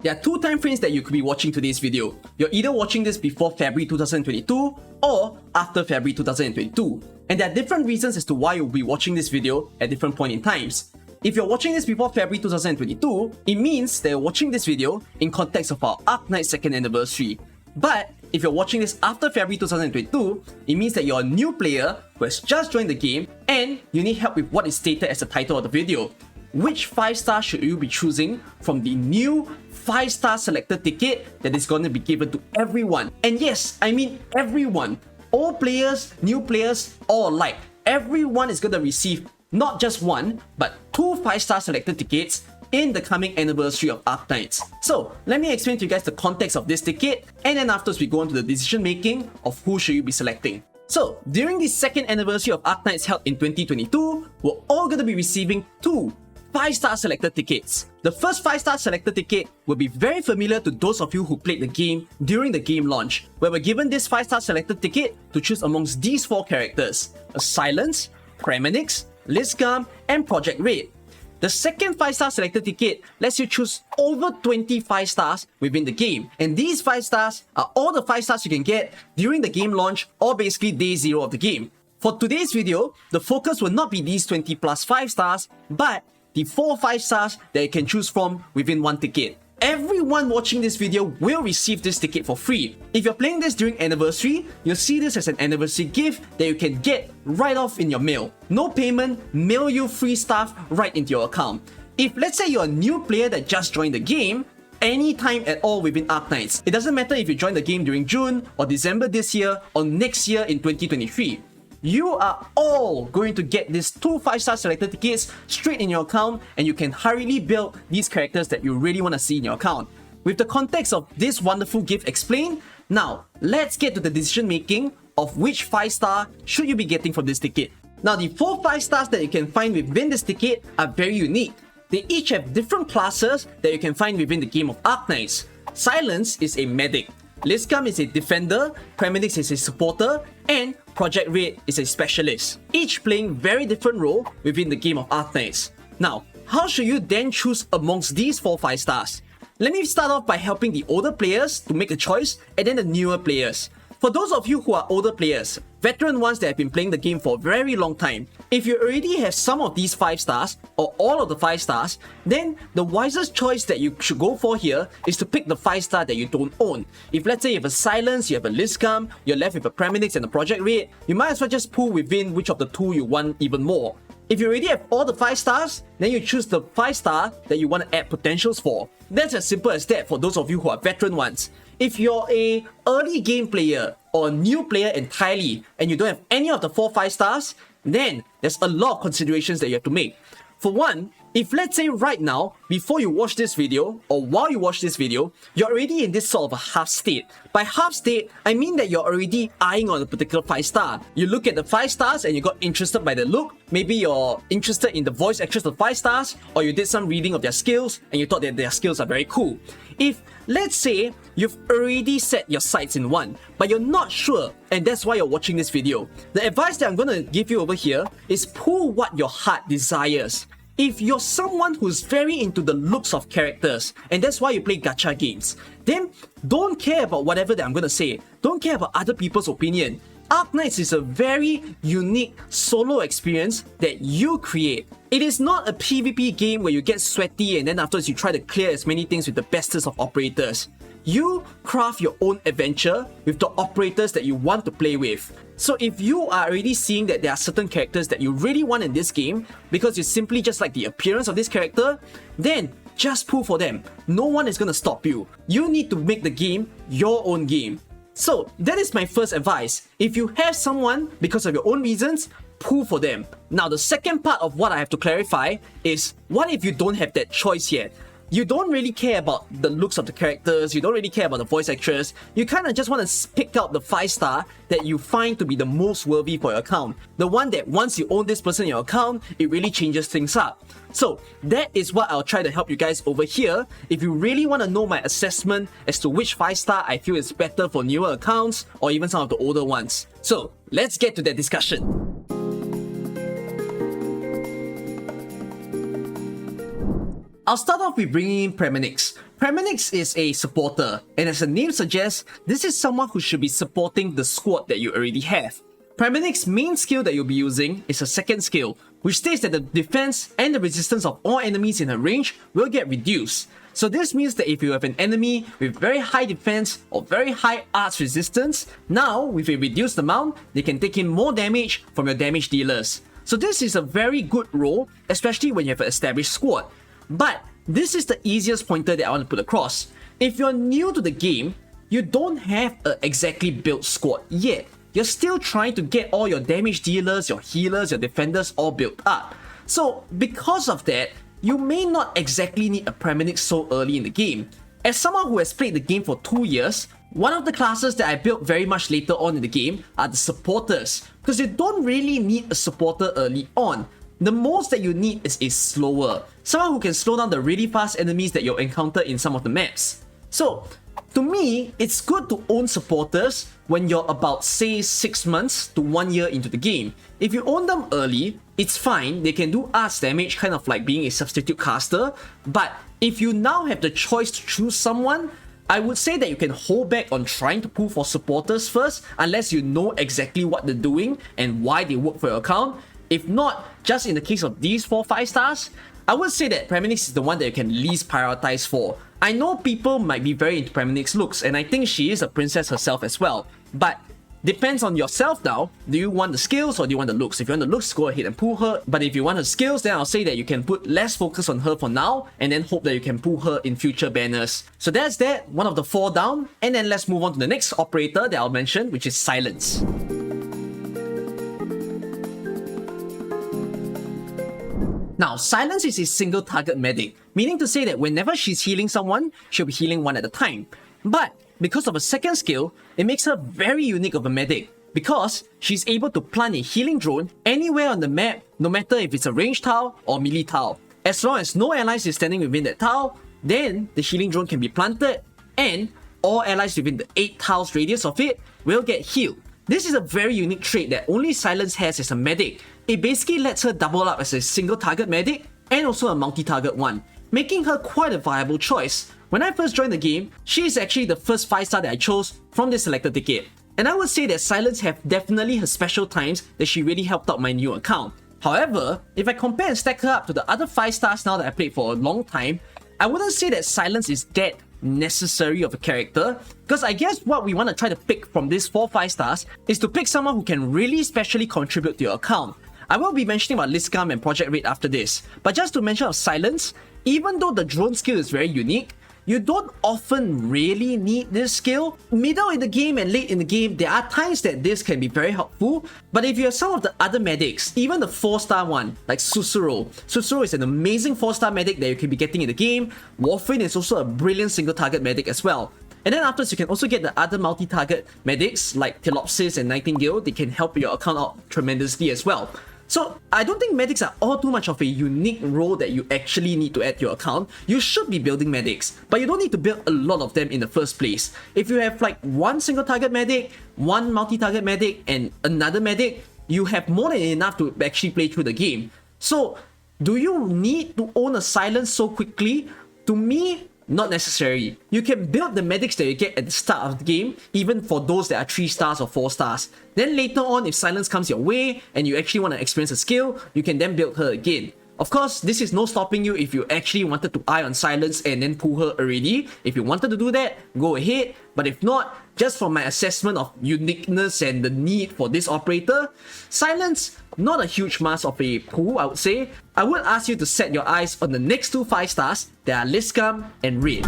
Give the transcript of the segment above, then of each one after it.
There are two time frames that you could be watching today's video. You're either watching this before February 2022 or after February 2022. And there are different reasons as to why you'll be watching this video at different points in times. If you're watching this before February 2022, it means that you're watching this video in context of our Arknights 2nd anniversary. But if you're watching this after February 2022, it means that you're a new player who has just joined the game and you need help with what is stated as the title of the video. Which 5-star should you be choosing from the new 5-star selector ticket that is going to be given to everyone? And yes, I mean everyone. All players, new players, all alike. Everyone is going to receive not just one, but two 5-star selector tickets in the coming anniversary of Arknights. So, let me explain to you guys the context of this ticket, and then afterwards we go on to the decision making of who should you be selecting. So, during the 2nd anniversary of Arknights held in 2022, we're all going to be receiving two 5-star selector tickets. The first 5-star selector ticket will be very familiar to those of you who played the game during the game launch, where we're given this 5-star selector ticket to choose amongst these four characters: a Silence, Pramanix, Liskarm, and Projekt Red. The second 5-star selector ticket lets you choose over 25 stars within the game, and these 5 stars are all the 5 stars you can get during the game launch or basically day 0 of the game. For today's video, the focus will not be these 20 plus 5 stars, but the 4 5 stars that you can choose from within one ticket. Everyone watching this video will receive this ticket for free. If you're playing this during anniversary, you'll see this as an anniversary gift that you can get right off in your mail. No payment, mail you free stuff right into your account. If let's say you're a new player that just joined the game, anytime at all within Arknights, it doesn't matter if you joined the game during June or December this year or next year in 2023. You are all going to get these two 5-star selector tickets straight in your account, and you can hurriedly build these characters that you really want to see in your account. With the context of this wonderful gift explained, now let's get to the decision making of which 5-star should you be getting from this ticket. Now, the 4 5 stars that you can find within this ticket are very unique. They each have different classes that you can find within the game of Arknights. Silence is a medic, Liskarm is a defender, Pramanix is a supporter, and Projekt Red is a specialist, each playing very different role within the game of Arknights. Now, how should you then choose amongst these 4 5 stars? Let me start off by helping the older players to make a choice, and then the newer players. For those of you who are older players, veteran ones that have been playing the game for a very long time, if you already have some of these 5 stars, or all of the 5 stars, then the wisest choice that you should go for here is to pick the 5-star that you don't own. If let's say you have a Silence, you have a Liskarm, you're left with a Pramanix and a Projekt Red, you might as well just pull within which of the two you want even more. If you already have all the 5 stars, then you choose the 5-star that you want to add potentials for. That's as simple as that for those of you who are veteran ones. If you're a early game player or a new player entirely and you don't have any of the 4 5 stars, then there's a lot of considerations that you have to make. For one, if let's say right now, before you watch this video or while you watch this video, you're already in this sort of a half state. By half state, I mean that you're already eyeing on a particular 5-star. You look at the 5 stars and you got interested by the look. Maybe you're interested in the voice actress of 5 stars, or you did some reading of their skills and you thought that their skills are very cool. If let's say you've already set your sights in one, but you're not sure, and that's why you're watching this video, the advice that I'm going to give you over here is pull what your heart desires. If you're someone who's very into the looks of characters, and that's why you play gacha games, then don't care about whatever that I'm going to say. Don't care about other people's opinion. Arknights is a very unique solo experience that you create. It is not a PvP game where you get sweaty and then afterwards you try to clear as many things with the bestest of operators. You craft your own adventure with the operators that you want to play with. So if you are already seeing that there are certain characters that you really want in this game because you simply just like the appearance of this character, then just pull for them. No one is going to stop you. You need to make the game your own game. So that is my first advice. If you have someone because of your own reasons, pull for them. Now the second part of what I have to clarify is, what if you don't have that choice yet? You don't really care about the looks of the characters, you don't really care about the voice actress, you kind of just want to pick out the 5-star that you find to be the most worthy for your account. The one that once you own this person in your account, it really changes things up. So that is what I'll try to help you guys over here. If you really want to know my assessment as to which 5-star I feel is better for newer accounts or even some of the older ones. So let's get to that discussion. I'll start off with bringing in Pramanix. Pramanix is a supporter, and as the name suggests, this is someone who should be supporting the squad that you already have. Pramanix's main skill that you'll be using is a second skill, which states that the defense and the resistance of all enemies in her range will get reduced. So this means that if you have an enemy with very high defense or very high arts resistance, now with a reduced amount, they can take in more damage from your damage dealers. So this is a very good role, especially when you have an established squad. But this is the easiest pointer that I want to put across. If you're new to the game, you don't have an exactly built squad yet. You're still trying to get all your damage dealers, your healers, your defenders all built up. So because of that, you may not exactly need a Pramanix so early in the game. As someone who has played the game for 2 years, one of the classes that I built very much later on in the game are the supporters, because you don't really need a supporter early on. The most that you need is a slower, someone who can slow down the really fast enemies that you'll encounter in some of the maps. So, to me, it's good to own supporters when you're about, say, 6 months to 1 year into the game. If you own them early, it's fine, they can do arts damage, kind of like being a substitute caster, but if you now have the choice to choose someone, I would say that you can hold back on trying to pull for supporters first, unless you know exactly what they're doing and why they work for your account. If not, just in the case of these 4-5 stars, I would say that Pramanix is the one that you can least prioritize for. I know people might be very into Pramanix looks, and I think she is a princess herself as well, but depends on yourself now. Do you want the skills or do you want the looks? If you want the looks, go ahead and pull her, but if you want her skills, then I'll say that you can put less focus on her for now, and then hope that you can pull her in future banners. So that's that, one of the 4 down, and then let's move on to the next operator that I'll mention, which is Silence. Now, Silence is a single target medic, meaning to say that whenever she's healing someone, she'll be healing one at a time. But because of a second skill, it makes her very unique of a medic, because she's able to plant a healing drone anywhere on the map, no matter if it's a ranged tile or melee tile. As long as no allies is standing within that tile, then the healing drone can be planted, and all allies within the 8 tiles radius of it will get healed. This is a very unique trait that only Silence has as a medic. It basically lets her double up as a single target medic and also a multi-target one, making her quite a viable choice. When I first joined the game, she is actually the first 5-star that I chose from the selector ticket. And I would say that Silence have definitely her special times that she really helped out my new account. However, if I compare and stack her up to the other 5 stars now that I played for a long time, I wouldn't say that Silence is that necessary of a character, because I guess what we want to try to pick from these 4-5 stars is to pick someone who can really specially contribute to your account. I will be mentioning about Liskarm and Projekt Red after this, but just to mention of Silence, even though the drone skill is very unique, you don't often really need this skill. Middle in the game and late in the game, there are times that this can be very helpful, but if you have some of the other medics, even the 4-star one, like Susuro is an amazing 4-star medic that you can be getting in the game. Warframe is also a brilliant single target medic as well. And then afterwards, you can also get the other multi-target medics like Telopsis and Nightingale. They can help your account out tremendously as well. So I don't think medics are all too much of a unique role that you actually need to add to your account. You should be building medics, but you don't need to build a lot of them in the first place. If you have like one single target medic, one multi-target medic, and another medic, you have more than enough to actually play through the game. So do you need to own a Silence so quickly? To me, not necessary. You can build the medics that you get at the start of the game, even for those that are 3 stars or 4 stars. Then later on, if Silence comes your way and you actually want to experience a skill, you can then build her again. Of course, this is no stopping you if you actually wanted to eye on Silence and then pull her already. If you wanted to do that, go ahead. But if not, just from my assessment of uniqueness and the need for this operator, Silence, not a huge mass of a pool, I would say. I would ask you to set your eyes on the next 2 5 stars that are Liskarm and Red.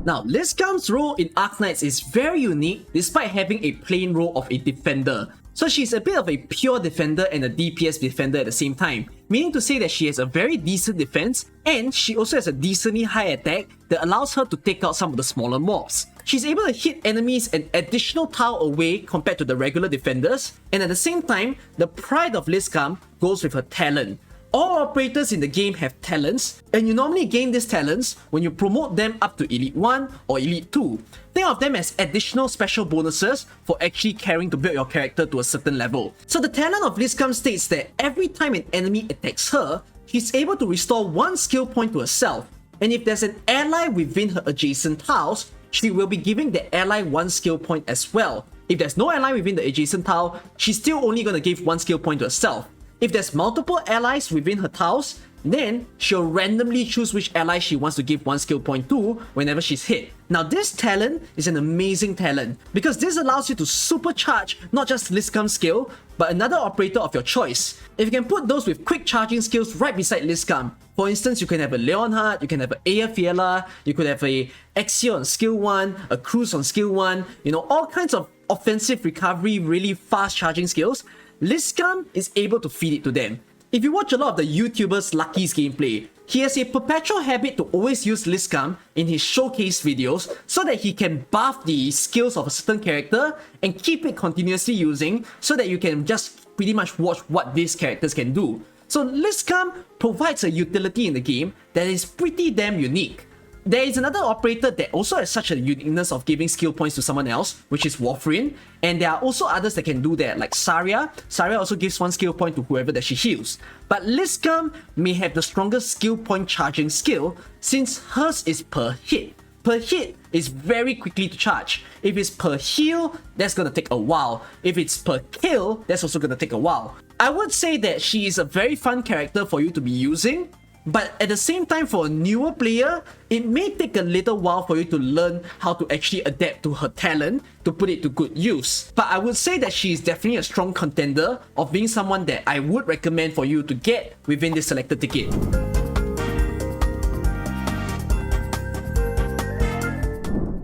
Now, Liskarm's role in Arknights is very unique despite having a plain role of a defender. So she's a bit of a pure defender and a DPS defender at the same time, meaning to say that she has a very decent defense and she also has a decently high attack that allows her to take out some of the smaller mobs. She's able to hit enemies an additional tile away compared to the regular defenders, and at the same time, the pride of Liskarm goes with her talent. All operators in the game have talents, and you normally gain these talents when you promote them up to Elite 1 or Elite 2. Think of them as additional special bonuses for actually caring to build your character to a certain level. So the talent of Liskarm states that every time an enemy attacks her, she's able to restore 1 skill point to herself. And if there's an ally within her adjacent tiles, she will be giving the ally 1 skill point as well. If there's no ally within the adjacent tile, she's still only going to give 1 skill point to herself. If there's multiple allies within her tiles, then she'll randomly choose which ally she wants to give 1 skill point to whenever she's hit. Now this talent is an amazing talent because this allows you to supercharge not just Liskarm's skill, but another operator of your choice. If you can put those with quick charging skills right beside Liskarm, for instance, you can have a Leonhardt, you can have an Aya Fiala, you could have a Exia on skill 1, a Cruz on skill 1, all kinds of offensive recovery, really fast charging skills. Liskarm is able to feed it to them. If you watch a lot of the YouTubers Lucky's gameplay, he has a perpetual habit to always use Liskarm in his showcase videos so that he can buff the skills of a certain character and keep it continuously using so that you can just pretty much watch what these characters can do. So Liskarm provides a utility in the game that is pretty damn unique. There is another operator that also has such a uniqueness of giving skill points to someone else, which is Warframe, and there are also others that can do that, like Saria. Saria also gives 1 skill point to whoever that she heals. But Liskarm may have the strongest skill point charging skill since hers is per hit. Per hit is very quickly to charge. If it's per heal, that's gonna take a while. If it's per kill, that's also gonna take a while. I would say that she is a very fun character for you to be using, but at the same time, for a newer player, it may take a little while for you to learn how to actually adapt to her talent to put it to good use. But I would say that she is definitely a strong contender of being someone that I would recommend for you to get within this selector ticket.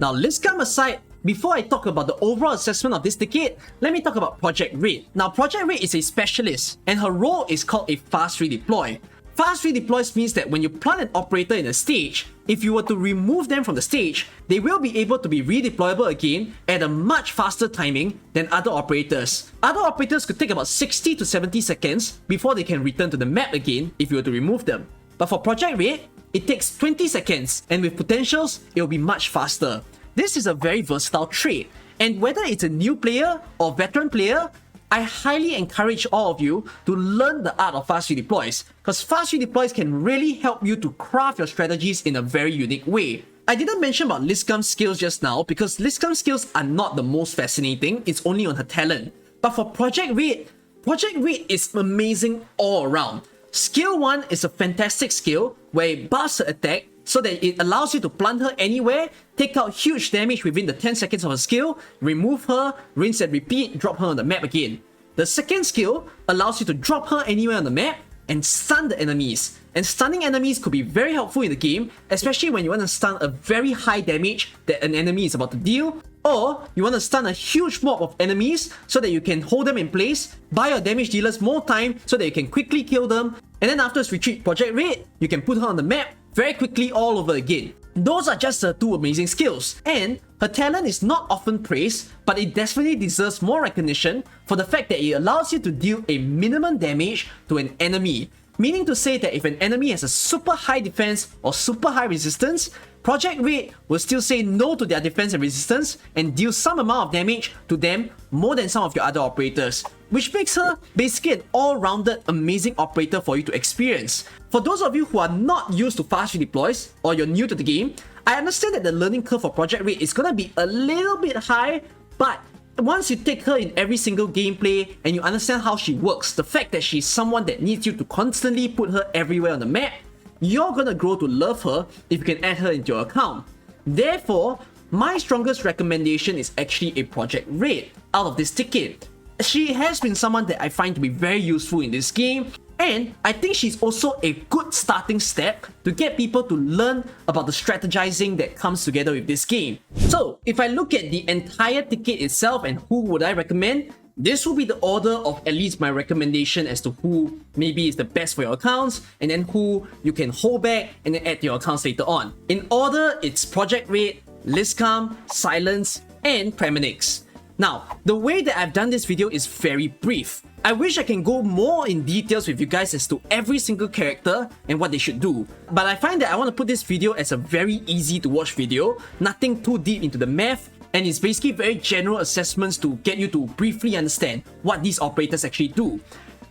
Now, Liskarm aside, before I talk about the overall assessment of this ticket, let me talk about Projekt Red. Now, Projekt Red is a specialist, and her role is called a fast redeploy. Fast redeploys means that when you plant an operator in a stage, if you were to remove them from the stage, they will be able to be redeployable again at a much faster timing than other operators. Other operators could take about 60 to 70 seconds before they can return to the map again if you were to remove them. But for Projekt Red, it takes 20 seconds, and with potentials, it will be much faster. This is a very versatile trait, and whether it's a new player or veteran player, I highly encourage all of you to learn the art of fast redeploys, because fast redeploys can really help you to craft your strategies in a very unique way. I didn't mention about Liskarm's skills just now because Liskarm's skills are not the most fascinating, it's only on her talent. But for Projekt Red is amazing all around. Skill 1 is a fantastic skill where it buffs her attack so that it allows you to plant her anywhere, take out huge damage within the 10 seconds of her skill, remove her, rinse and repeat, drop her on the map again. The second skill allows you to drop her anywhere on the map and stun the enemies. And stunning enemies could be very helpful in the game, especially when you want to stun a very high damage that an enemy is about to deal, or you want to stun a huge mob of enemies so that you can hold them in place, buy your damage dealers more time so that you can quickly kill them, and then afterwards retreat Projekt Red, you can put her on the map very quickly all over again. Those are just her 2 amazing skills, and her talent is not often praised, but it definitely deserves more recognition for the fact that it allows you to deal a minimum damage to an enemy. Meaning to say that if an enemy has a super high defense or super high resistance, Projekt Red will still say no to their defense and resistance and deal some amount of damage to them more than some of your other operators, which makes her basically an all-rounded amazing operator for you to experience. For those of you who are not used to fast redeploys or you're new to the game, I understand that the learning curve for Projekt Red is gonna be a little bit high, but once you take her in every single gameplay and you understand how she works, the fact that she's someone that needs you to constantly put her everywhere on the map, you're gonna grow to love her if you can add her into your account. Therefore, my strongest recommendation is actually a Projekt Red out of this ticket. She has been someone that I find to be very useful in this game, and I think she's also a good starting step to get people to learn about the strategizing that comes together with this game. So, if I look at the entire ticket itself and who would I recommend, this will be the order of at least my recommendation as to who maybe is the best for your accounts, and then who you can hold back and then add to your accounts later on. In order, it's Projekt Red, Liskarm, Silence, and Pramanix. Now, the way that I've done this video is very brief. I wish I can go more in details with you guys as to every single character and what they should do. But I find that I want to put this video as a very easy to watch video, nothing too deep into the math, and it's basically very general assessments to get you to briefly understand what these operators actually do.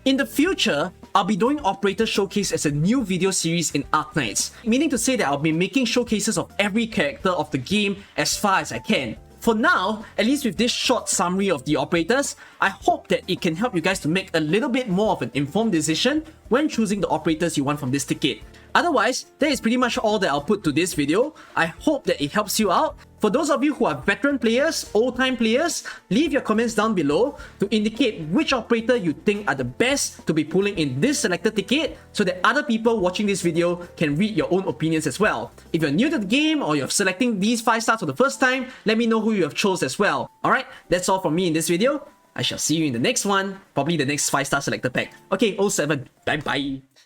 In the future, I'll be doing Operator Showcase as a new video series in Arknights, meaning to say that I'll be making showcases of every character of the game as far as I can. For now, at least with this short summary of the operators, I hope that it can help you guys to make a little bit more of an informed decision when choosing the operators you want from this ticket. Otherwise, that is pretty much all that I'll put to this video. I hope that it helps you out. For those of you who are veteran players, old-time players, leave your comments down below to indicate which operator you think are the best to be pulling in this selector ticket so that other people watching this video can read your own opinions as well. If you're new to the game or you're selecting these 5 stars for the first time, let me know who you have chose as well. Alright, that's all from me in this video. I shall see you in the next one, probably the next 5-star selector pack. Okay, 07, bye bye.